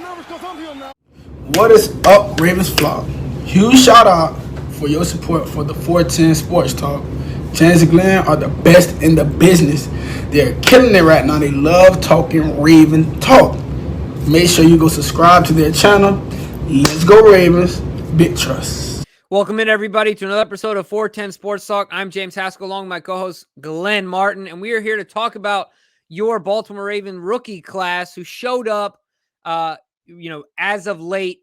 What is up, Ravens Flock? Huge shout out for your support for the 410 Sports Talk. James and Glenn are the best in the business. They're killing it right now. They love talking Raven talk. Make sure you go subscribe to their channel. Let's go Ravens. Big trust. Welcome in, everybody, to another episode of 410 Sports Talk. I'm James Haskell, along with my co-host Glenn Martin, and we are here to talk about your Baltimore Raven rookie class who showed up, as of late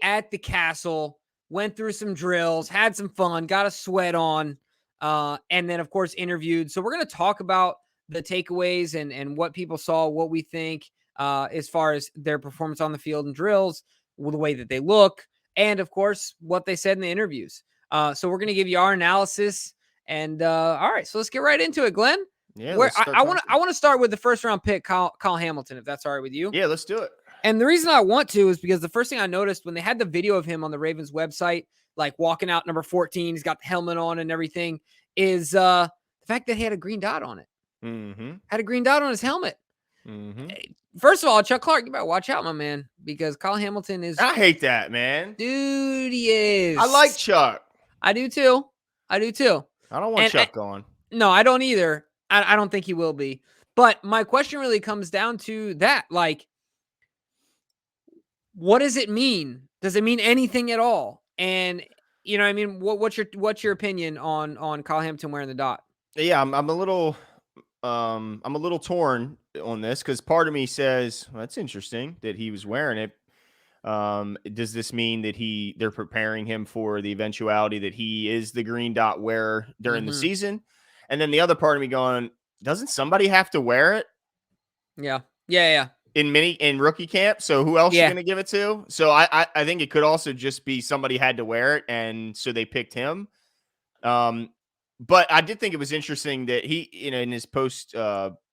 at the castle, went through some drills, had some fun, got a sweat on, and then, of course, interviewed. So we're going to talk about the takeaways and what people saw, what we think as far as their performance on the field and drills, the way that they look, and, of course, what they said in the interviews. So we're going to give you our analysis. And all right, so let's get right into it, Glenn. Yeah, I want to start with the first round pick, Kyle Hamilton, if that's all right with you. Yeah, let's do it. And the reason I want to is because the first thing I noticed when they had the video of him on the Ravens website, like walking out number 14, he's got the helmet on and everything, is the fact that he had a green dot on it. Mm-hmm. Had a green dot on his helmet. Mm-hmm. First of all, Chuck Clark, you better watch out, my man, because Kyle Hamilton is. I hate that, man. Dude, he is. I like Chuck. I do too. I don't want Chuck going. No, I don't either. I don't think he will be. But my question really comes down to that. Like, what does it mean? Does it mean anything at all? And what's your opinion on Kyle Hamilton wearing the dot? Yeah, I'm a little torn on this because part of me says, well, that's interesting that he was wearing it. Does this mean that they're preparing him for the eventuality that he is the green dot wearer during the season? And then the other part of me going, doesn't somebody have to wear it? Yeah. In rookie camp. So who else are you going to give it to? So I think it could also just be somebody had to wear it, and so they picked him. But I did think it was interesting that he, in his post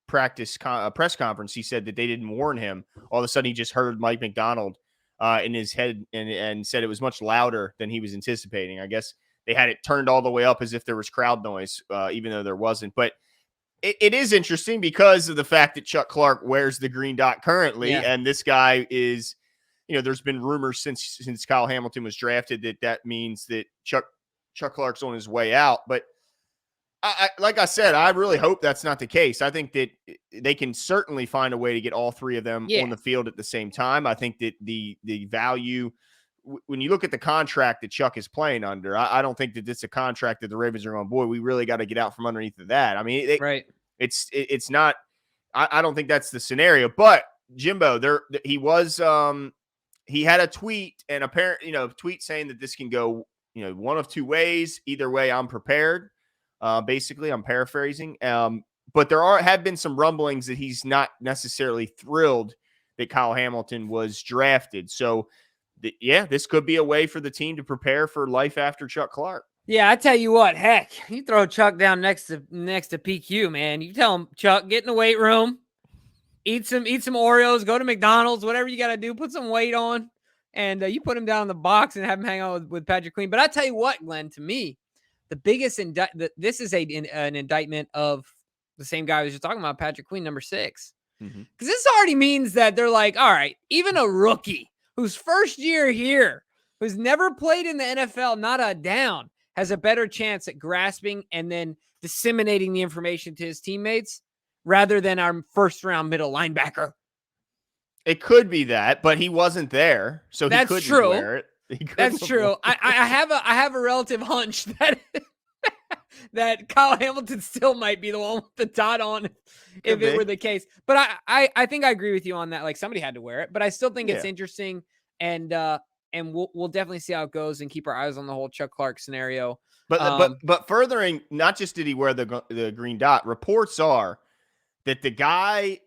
practice press conference, he said that they didn't warn him. All of a sudden, he just heard Mike McDonald in his head and said it was much louder than he was anticipating. I guess they had it turned all the way up as if there was crowd noise, even though there wasn't. But it is interesting because of the fact that Chuck Clark wears the green dot currently, and this guy is, there's been rumors since Kyle Hamilton was drafted that means that Chuck Clark's on his way out. But like I said, I really hope that's not the case. I think that they can certainly find a way to get all three of them on the field at the same time. I think that the value, when you look at the contract that Chuck is playing under, I don't think that it's a contract that the Ravens are going, boy, we really got to get out from underneath of that. I mean, it's not, I don't think that's the scenario, but Jimbo, he had a tweet and tweet saying that this can go, one of two ways. Either way, I'm prepared. Basically, I'm paraphrasing. But there have been some rumblings that he's not necessarily thrilled that Kyle Hamilton was drafted. So, this could be a way for the team to prepare for life after Chuck Clark. Yeah, I tell you what, heck, you throw Chuck down next to PQ, man. You tell him, Chuck, get in the weight room, eat some Oreos, go to McDonald's, whatever you got to do, put some weight on, and you put him down in the box and have him hang out with Patrick Queen. But I tell you what, Glenn, to me, the biggest this is an indictment of the same guy we were talking about, Patrick Queen, number 6. Because this already means that they're like, all right, even a rookie whose first year here, who's never played in the NFL, not a down, has a better chance at grasping and then disseminating the information to his teammates rather than our first-round middle linebacker. It could be that, but he wasn't there, so that's he couldn't true. wear it. That's true. I have a relative hunch that that Kyle Hamilton still might be the one with the dot on if it were the case. But I think I agree with you on that. Like, somebody had to wear it, but I still think it's interesting, and we'll definitely see how it goes and keep our eyes on the whole Chuck Clark scenario. But furthering, not just did he wear the green dot, reports are that the guy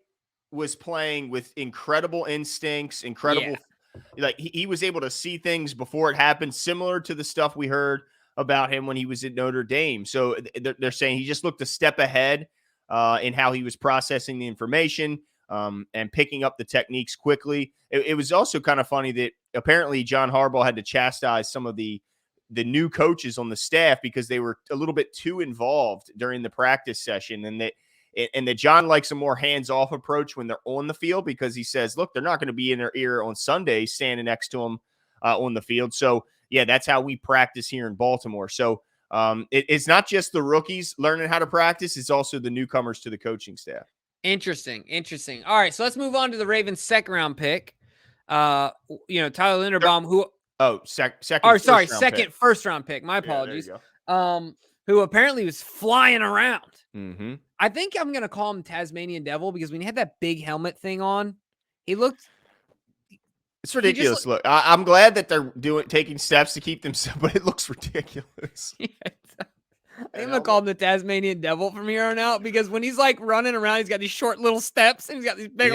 was playing with incredible instincts, like he was able to see things before it happened, similar to the stuff we heard about him when he was at Notre Dame. So they're saying he just looked a step ahead in how he was processing the information and picking up the techniques quickly. It was also kind of funny that apparently John Harbaugh had to chastise some of the new coaches on the staff because they were a little bit too involved during the practice session, and that and that John likes a more hands-off approach when they're on the field, because he says, look, they're not going to be in their ear on Sunday standing next to them on the field. So, yeah, that's how we practice here in Baltimore. So it's not just the rookies learning how to practice. It's also the newcomers to the coaching staff. Interesting. All right, so let's move on to the Ravens' second-round pick. Tyler Linderbaum, who second first-round pick. My apologies. Who apparently was flying around. Mm-hmm. I think I'm going to call him Tasmanian Devil, because when he had that big helmet thing on, he looked... It's ridiculous. Look, I'm glad that they're taking steps to keep them, but it looks ridiculous. Yeah, I'm going to call him the Tasmanian Devil from here on out, because when he's like running around, he's got these short little steps and he's got these big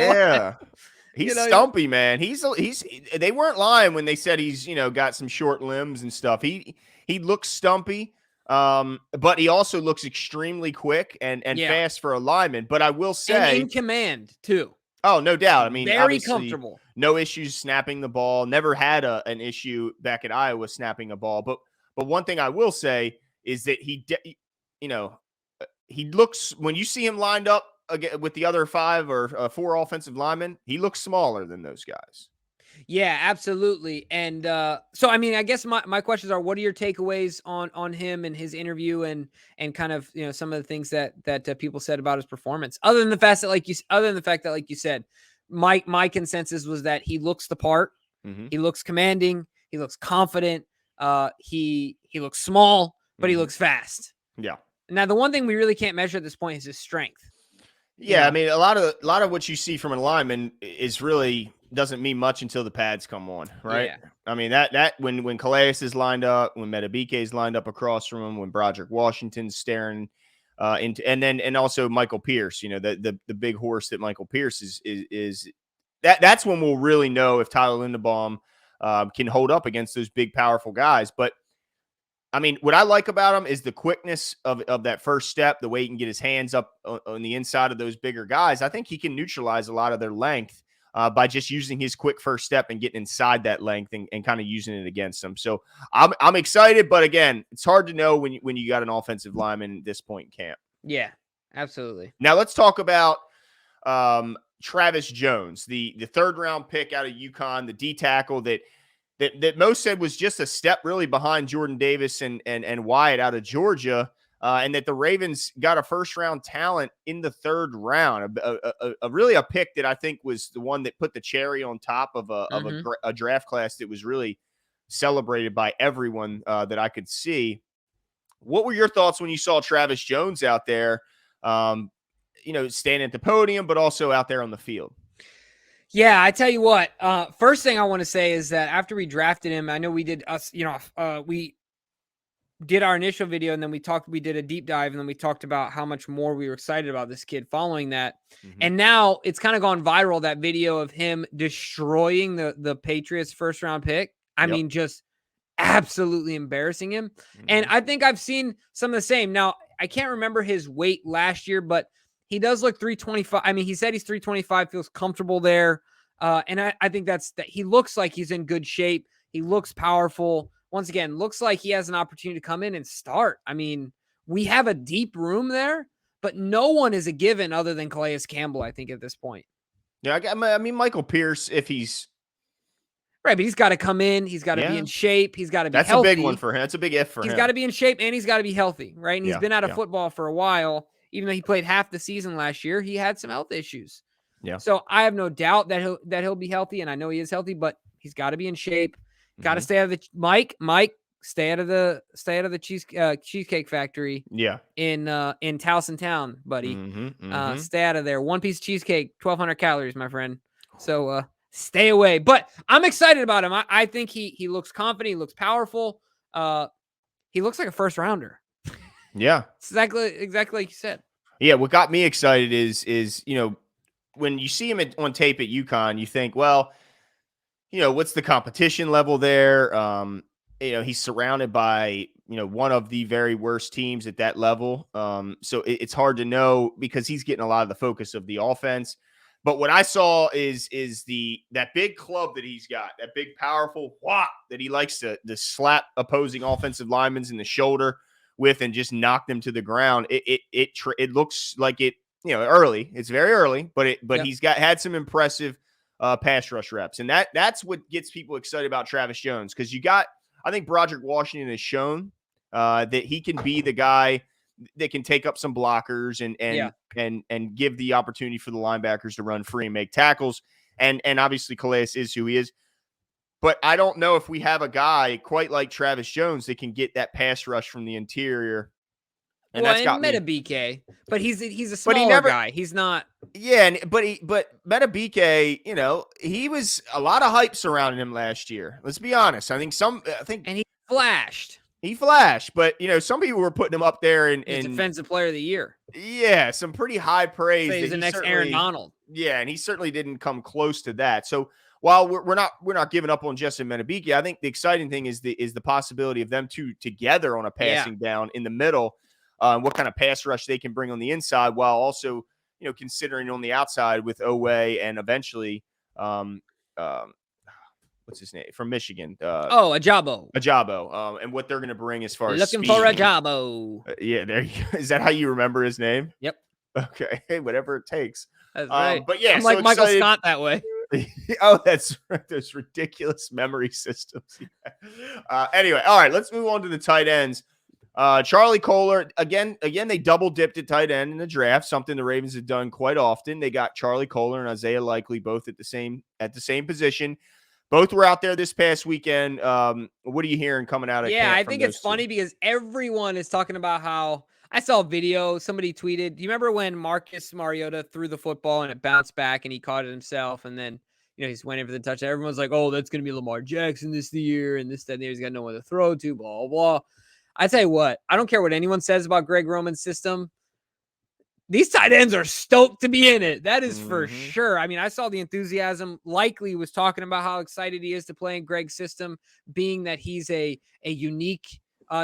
He's stumpy, man. They weren't lying when they said he's, got some short limbs and stuff. He looks stumpy. But he also looks extremely quick and fast for a lineman. But I will say, and in command too. Oh, no doubt. I mean, very comfortable. No issues snapping the ball. Never had an issue back at Iowa snapping a ball. But one thing I will say is that he looks, when you see him lined up with the other 5 or 4 offensive linemen, he looks smaller than those guys. Yeah, absolutely. And so, I mean, I guess my questions are, what are your takeaways on him and his interview and kind of, some of the things that people said about his performance, other than the fact that, like you said, my consensus was that he looks the part. Mm-hmm. He looks commanding. He looks confident. He looks small, but he looks fast. Yeah. Now, the one thing we really can't measure at this point is his strength. Yeah, I mean, a lot of what you see from a lineman is really doesn't mean much until the pads come on, right? Yeah. I mean, that when Calais is lined up, when Metabike is lined up across from him, when Broderick Washington's staring and also Michael Pierce, the big horse that Michael Pierce is that's when we'll really know if Tyler Linderbaum can hold up against those big, powerful guys. But I mean, what I like about him is the quickness of that first step, the way he can get his hands up on the inside of those bigger guys. I think he can neutralize a lot of their length by just using his quick first step and getting inside that length and kind of using it against them. So I'm excited, but again, it's hard to know when you got an offensive lineman at this point in camp. Yeah, absolutely. Now let's talk about Travis Jones, the 3rd round pick out of UConn, the D tackle that most said was just a step really behind Jordan Davis and Wyatt out of Georgia, and that the Ravens got a 1st-round talent in the 3rd round, really a pick that I think was the one that put the cherry on top of a draft class that was really celebrated by everyone that I could see. What were your thoughts when you saw Travis Jones out there, standing at the podium, but also out there on the field? Yeah, I tell you what, first thing I want to say is that after we drafted him, I know we did we did our initial video and then we did a deep dive and then we talked about how much more we were excited about this kid following that. Mm-hmm. And now it's kind of gone viral, that video of him destroying the Patriots 1st-round pick. I mean, just absolutely embarrassing him. Mm-hmm. And I think I've seen some of the same. Now, I can't remember his weight last year, but he does look 325. I mean, he said he's 325, feels comfortable there. And I think that he looks like he's in good shape. He looks powerful. Once again, looks like he has an opportunity to come in and start. I mean, we have a deep room there, but no one is a given other than Calais Campbell, I think, at this point. Yeah, I mean, Michael Pierce, if he's... Right, but he's got to come in. He's got to be in shape. He's got to be healthy. That's a big one for him. That's a big if for him. He's got to be in shape, and he's got to be healthy, right? And he's been out of football for a while. Even though he played half the season last year, he had some health issues. Yeah. So I have no doubt that he'll be healthy, and I know he is healthy, but he's got to be in shape. Got to stay out of the Mike, stay out of the Cheesecake Factory. Yeah. In Towson Town, buddy. Stay out of there. One piece of cheesecake, 1,200 calories, my friend. So stay away. But I'm excited about him. I think he looks confident. He looks powerful. He looks like a 1st-rounder. Yeah. Exactly like you said. Yeah, what got me excited is when you see him on tape at UConn, you think, well, what's the competition level there? He's surrounded by, one of the very worst teams at that level. So it's hard to know because he's getting a lot of the focus of the offense. But what I saw is that big club that he's got, that big powerful whop that he likes to slap opposing offensive linemen in the shoulder with and just knock them to the ground. It looks like it early. It's very early, but Yep. he's had some impressive pass rush reps, and that's what gets people excited about Travis Jones, because I think Broderick Washington has shown that he can be the guy that can take up some blockers Yeah. and give the opportunity for the linebackers to run free and make tackles, and obviously Calais is who he is. But I don't know if we have a guy quite like Travis Jones that can get that pass rush from the interior. And Well, that's and got me. Metabike, but he's a But he smaller never, guy. He's not. yeah, but Metabike, he was a lot of hype surrounding him last year. Let's be honest. I think And he flashed. he flashed, but some people were putting him up there He's in defensive player of the year. yeah, some pretty high praise. So he's that the he next Aaron Donald. Yeah, and he certainly didn't come close to that. So while we're not giving up on Justin Metabike, I think the exciting thing is the possibility of them two together on a passing down in the middle. What kind of pass rush they can bring on the inside, while also considering on the outside with Owe and eventually what's his name from Michigan? Ajabo. And what they're going to bring as far as Looking speed. for Ajabo. Yeah, there you go. Is that how you remember his name? Yep. Okay, hey, whatever it takes. That's right. But yeah, I'm like so Michael excited. Scott that way. Oh, that's right. Those ridiculous memory systems. Anyway, all right, let's move on to the tight ends. Charlie Kolar, again, they double dipped at tight end in the draft, something the Ravens have done quite often. They got Charlie Kolar and Isaiah Likely both at the same position. Both were out there this past weekend. What are you hearing coming out of camp? I think it's funny because everyone is talking about how I saw a video. Somebody tweeted, do you remember when Marcus Mariota threw the football and it bounced back and he caught it himself? And then, he's waiting for the touchdown. Everyone's like, oh, that's going to be Lamar Jackson this year. And that, and he's got no one to throw to, blah, blah, blah. I tell you what, I don't care what anyone says about Greg Roman's system. These tight ends are stoked to be in it. That is for sure. I mean, I saw the enthusiasm. Likely was talking about how excited he is to play in Greg's system, being that he's a unique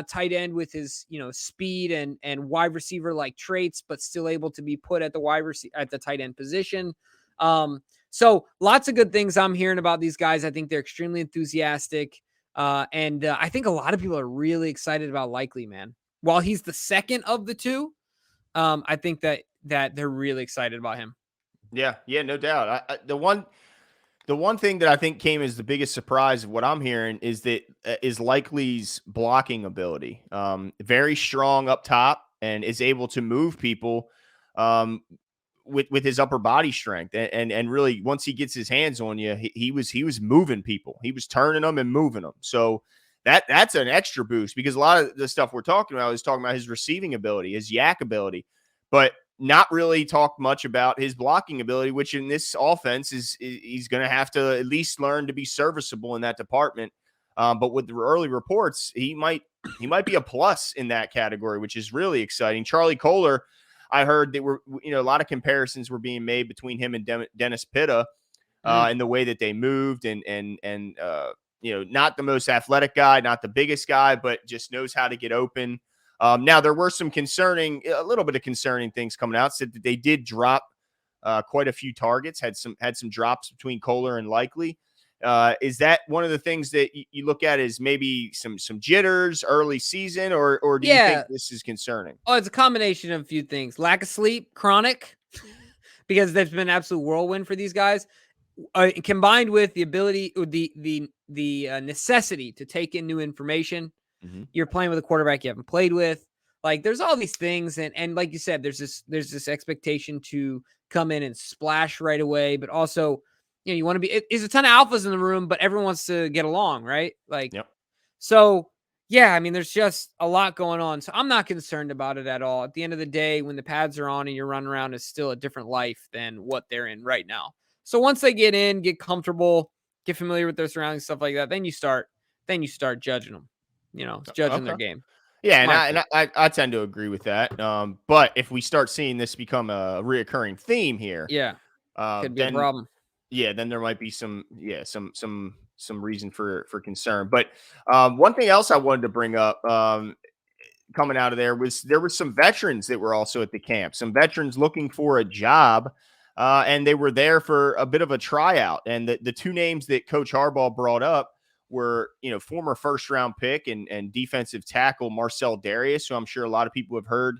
tight end with his, speed and wide receiver like traits, but still able to be put at the tight end position. So lots of good things I'm hearing about these guys. I think they're extremely enthusiastic. And I think a lot of people are really excited about Likely, man. While he's the second of the two, I think that they're really excited about him. Yeah, no doubt. The one thing that I think came as the biggest surprise of what I'm hearing is that is Likely's blocking ability. Very strong up top and is able to move people with his upper body strength. And really, once he gets his hands on you, he was moving people. He was turning them and moving them. So that's an extra boost, because a lot of the stuff we're talking about is talking about his receiving ability, his yak ability, but not really talk much about his blocking ability, which in this offense he's going to have to at least learn to be serviceable in that department. But with the early reports, he might be a plus in that category, which is really exciting. Charlie Kolar, I heard that a lot of comparisons were being made between him and Dennis Pitta and the way that they moved and not the most athletic guy, not the biggest guy, but just knows how to get open. Now there were a little bit of concerning things coming out. Said that they did drop quite a few targets, had some drops between Kolar and Likely. Is that one of the things that you look at as maybe some jitters early season, or do you think this is concerning? Oh, it's a combination of a few things. Lack of sleep, chronic, because there's been an absolute whirlwind for these guys, combined with the ability, the necessity to take in new information. You're playing with a quarterback you haven't played with. Like, there's all these things, and like you said, there's this expectation to come in and splash right away, but also, you want to be. There's a ton of alphas in the room, but everyone wants to get along, right? Like, So yeah, I mean, there's just a lot going on. So I'm not concerned about it at all. At the end of the day, when the pads are on and you're running around, it's still a different life than what they're in right now. So once they get in, get comfortable, get familiar with their surroundings, stuff like that, then you start judging them. Judging their game. Yeah, and I tend to agree with that. But if we start seeing this become a reoccurring theme here, could be a problem. Yeah, then there might be some reason for concern. But one thing else I wanted to bring up coming out of there were some veterans that were also at the camp. Some veterans looking for a job, and they were there for a bit of a tryout. And the two names that Coach Harbaugh brought up were, former first-round pick and defensive tackle Marcel Darius, who I'm sure a lot of people have heard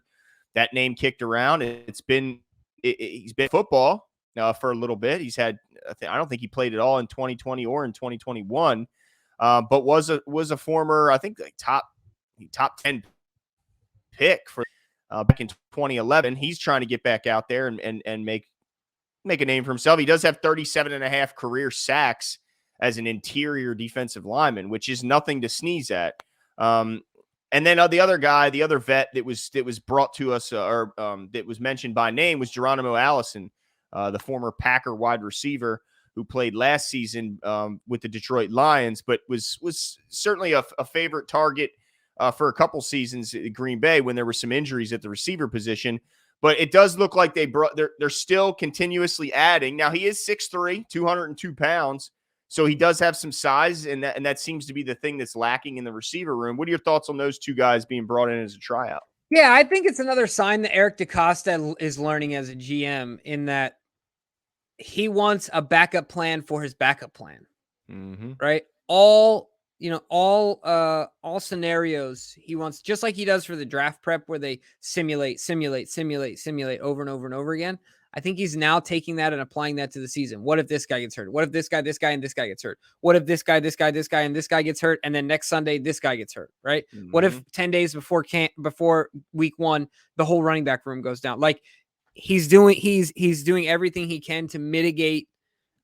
that name kicked around. It's been he's been football for a little bit. He's had, I don't think he played at all in 2020 or in 2021, but was a former, I think, like top 10 pick for back in 2011. He's trying to get back out there and make a name for himself. He does have 37.5 career sacks as an interior defensive lineman, which is nothing to sneeze at. And then the other guy, the other vet that was brought to us that was mentioned by name was Geronimo Allison, the former Packer wide receiver who played last season with the Detroit Lions, but was certainly a favorite target for a couple seasons at Green Bay when there were some injuries at the receiver position. But it does look like they're still continuously adding. Now, he is 6'3", 202 pounds. So he does have some size, and that seems to be the thing that's lacking in the receiver room. What are your thoughts on those two guys being brought in as a tryout? Yeah, I think it's another sign that Eric DeCosta is learning as a GM in that he wants a backup plan for his backup plan, right? All scenarios he wants, just like he does for the draft prep where they simulate over and over and over again. I think he's now taking that and applying that to the season. What if this guy gets hurt? What if this guy, and this guy gets hurt? What if this guy, and this guy gets hurt? And then next Sunday, this guy gets hurt, right? What if 10 days before week 1, the whole running back room goes down? Like he's doing everything he can to mitigate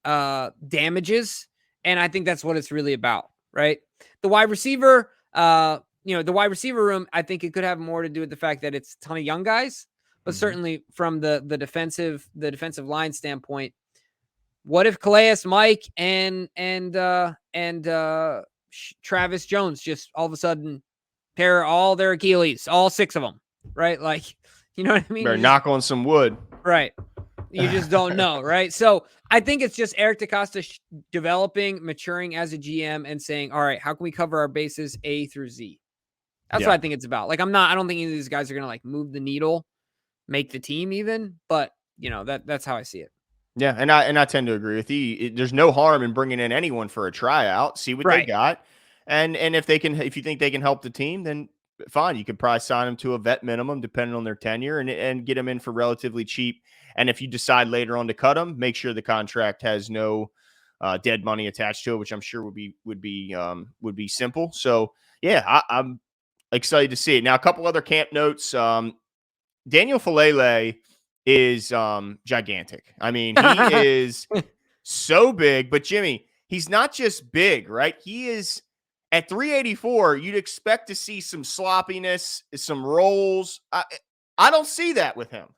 damages. And I think that's what it's really about, right? The wide receiver, the wide receiver room, I think it could have more to do with the fact that it's a ton of young guys. But certainly from the defensive line standpoint, what if Calais, Mike, and Travis Jones just all of a sudden tear all their Achilles, all 6 of them, right? Like, you know what I mean? Better knock on some wood, right? You just don't know, right? So I think it's just Eric DeCosta developing, maturing as a GM, and saying, all right, how can we cover our bases A through Z? That's what I think it's about. Like, I don't think any of these guys are gonna like move the needle, make the team even, but that's how I see it. Yeah, and I tend to agree with you. There's no harm in bringing in anyone for a tryout, see what they got, and if you think they can help the team, then fine. You could probably sign them to a vet minimum depending on their tenure, and get them in for relatively cheap. And if you decide later on to cut them, make sure the contract has no dead money attached to it, which I'm sure would be simple. So yeah, I'm excited to see it. Now, a couple other camp notes. Daniel Faalele is gigantic. I mean, he is so big, but Jimmy, he's not just big, right? He is at 384. You'd expect to see some sloppiness, some rolls. I don't see that with him.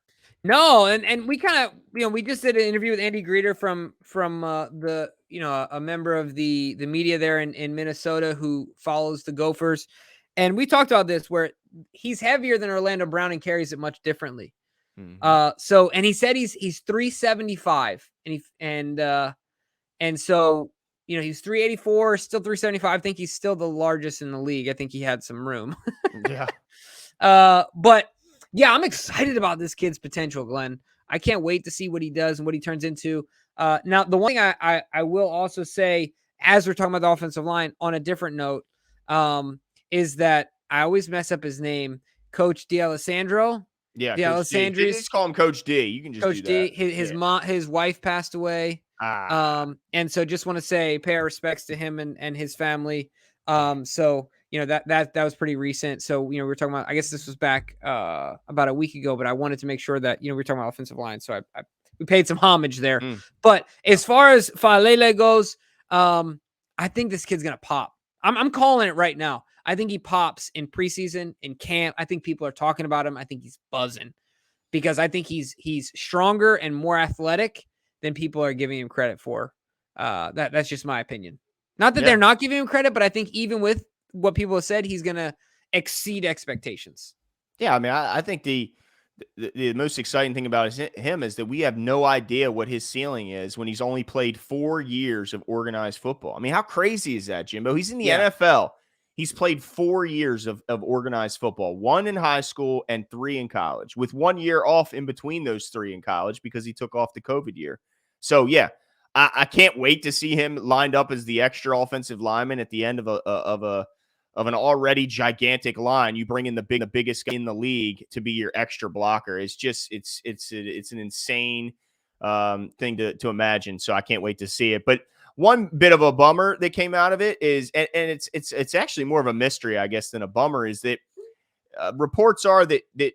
No, and we kind of, we just did an interview with Andy Greeter from the, a member of the media there in Minnesota who follows the Gophers. And we talked about this where he's heavier than Orlando Brown and carries it much differently. So, and he said he's 375 and so, he's 384, still 375. I think he's still the largest in the league. I think he had some room. Yeah. But yeah, I'm excited about this kid's potential, Glenn. I can't wait to see what he does and what he turns into. Now, the one thing I will also say, as we're talking about the offensive line on a different note, is that I always mess up his name, Coach D'Alessandro. Yeah, just call him Coach D. You can just Coach do that. D. His wife passed away. And so just want to say, pay our respects to him and his family. So that was pretty recent. So we were talking about, I guess this was back about a week ago, but I wanted to make sure that we were talking about offensive line. So we paid some homage there. But as far as Faalele goes, I think this kid's gonna pop. I'm calling it right now. I think he pops in preseason, in camp. I think people are talking about him. I think he's buzzing because I think he's stronger and more athletic than people are giving him credit for. That's just my opinion. Not that they're not giving him credit, but I think even with what people have said, he's going to exceed expectations. Yeah, I mean, I think the most exciting thing about him is that we have no idea what his ceiling is when he's only played 4 years of organized football. I mean, how crazy is that, Jimbo? He's in the NFL. He's played 4 years of organized football, 1 in high school and 3 in college, with 1 year off in between those 3 in college because he took off the COVID year. So, yeah, I can't wait to see him lined up as the extra offensive lineman at the end of an already gigantic line. You bring in the biggest guy in the league to be your extra blocker. It's just it's an insane thing to imagine. So I can't wait to see it. But one bit of a bummer that came out of it is, and it's actually more of a mystery, I guess, than a bummer, is that reports are that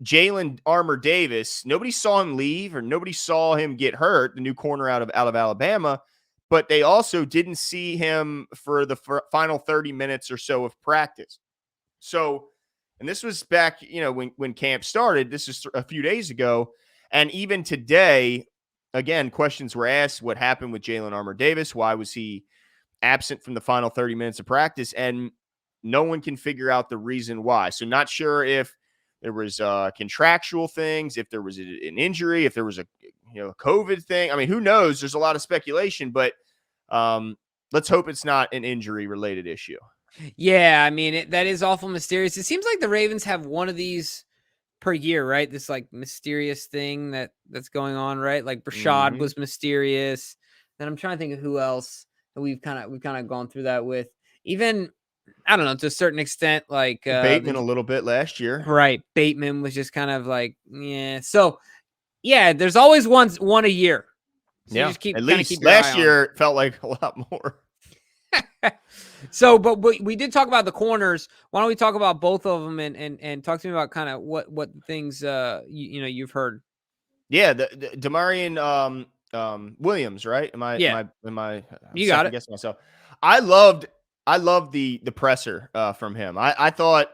Jalen Armour Davis, nobody saw him leave or nobody saw him get hurt, the new corner out of Alabama, but they also didn't see him for the final 30 minutes or so of practice. So, and this was back, when camp started, this is a few days ago. And even today, again, questions were asked, what happened with Jalen Armour Davis? Why was he absent from the final 30 minutes of practice? And no one can figure out the reason why. So not sure if there was contractual things, if there was an injury, if there was a COVID thing. I mean, who knows? There's a lot of speculation, but let's hope it's not an injury-related issue. Yeah, I mean, that is awful mysterious. It seems like the Ravens have one of these per year, right? This like mysterious thing that's going on, right? Like Brashad was mysterious. Then I'm trying to think of who else that we've kind of gone through that with. Even, I don't know, to a certain extent, like Bateman a little bit last year. Right. Bateman was just kind of like, yeah. So yeah, there's always one a year. So yeah. You just keep at kinda least keep your last eye year it felt like a lot more. So, but we did talk about the corners. Why don't we talk about both of them and talk to me about kind of what things you've heard. Yeah, the Damarian Williams, right? Am I You got it. guessing myself. I loved the presser from him. I thought,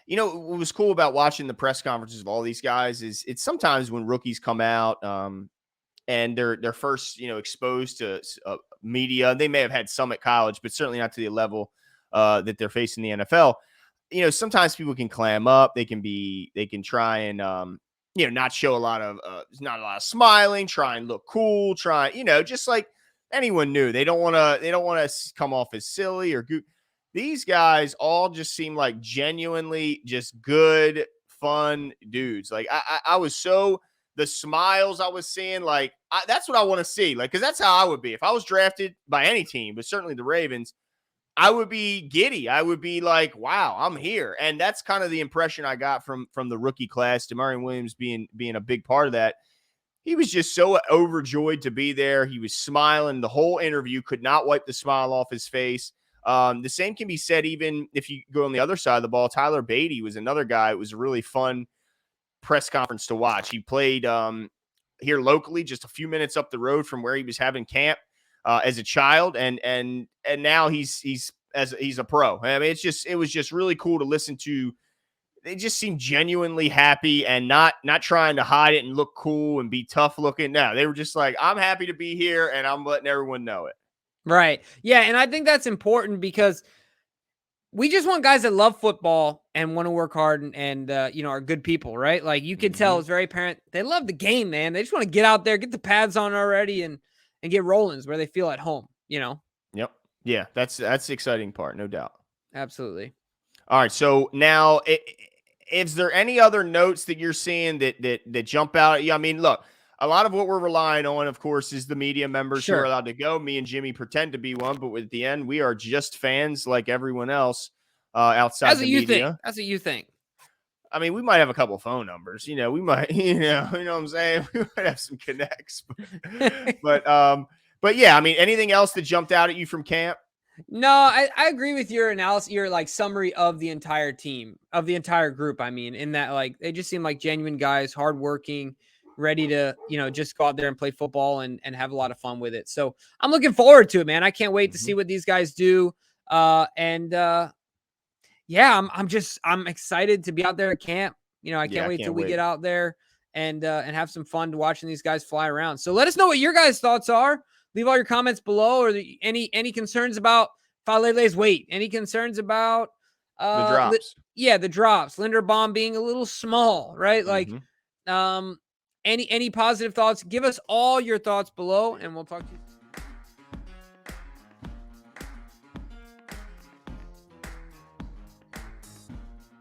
what was cool about watching the press conferences of all these guys is it's sometimes when rookies come out and they're first, exposed to media. They may have had some at college, but certainly not to the level that they're facing the NFL. Sometimes people can clam up. They can try and not show not a lot of smiling, try and look cool, just like anyone new. They don't want to come off as silly or these guys all just seem like genuinely just good, fun dudes. Like I was the smiles I was seeing, like that's what I want to see. Like, cause that's how I would be if I was drafted by any team, but certainly the Ravens. I would be giddy. I would be like, wow, I'm here. And that's kind of the impression I got from the rookie class, Damarian Williams being a big part of that. He was just so overjoyed to be there. He was smiling the whole interview, could not wipe the smile off his face. The same can be said even if you go on the other side of the ball. Tyler Beatty was another guy. It was a really fun press conference to watch. He played here locally, just a few minutes up the road from where he was having camp as a child, and now he's a pro. I mean, it was just really cool to listen to. They just seemed genuinely happy and not trying to hide it and look cool and be tough looking. No, they were just like, I'm happy to be here and I'm letting everyone know it. Right. Yeah, and I think that's important because we just want guys that love football and want to work hard and are good people, right? Like you can tell it's very apparent. They love the game, man. They just want to get out there, get the pads on already and get rolling where they feel at home, Yep. Yeah, that's the exciting part, no doubt. Absolutely. All right. So now is there any other notes that you're seeing that jump out? Yeah, I mean, look, a lot of what we're relying on, of course, is the media members who are allowed to go. Me and Jimmy pretend to be one, but at the end, we are just fans like everyone else outside the media. That's what you think. I mean, we might have a couple phone numbers. We might, you know what I'm saying? We might have some connects. But yeah, I mean, anything else that jumped out at you from camp? No, I agree with your analysis, your like summary of the entire team, of the entire group. I mean, in that like they just seem like genuine guys, hardworking, ready to, just go out there and play football and have a lot of fun with it. So I'm looking forward to it, man. I can't wait to see what these guys do. Yeah, I'm excited to be out there at camp. I can't wait till we get out there and have some fun to watching these guys fly around. So let us know what your guys' thoughts are. Leave all your comments below, or any concerns about Faalele's weight. Any concerns about the drops? The drops. Linderbaum being a little small, right? Like, any positive thoughts? Give us all your thoughts below, and we'll talk to you.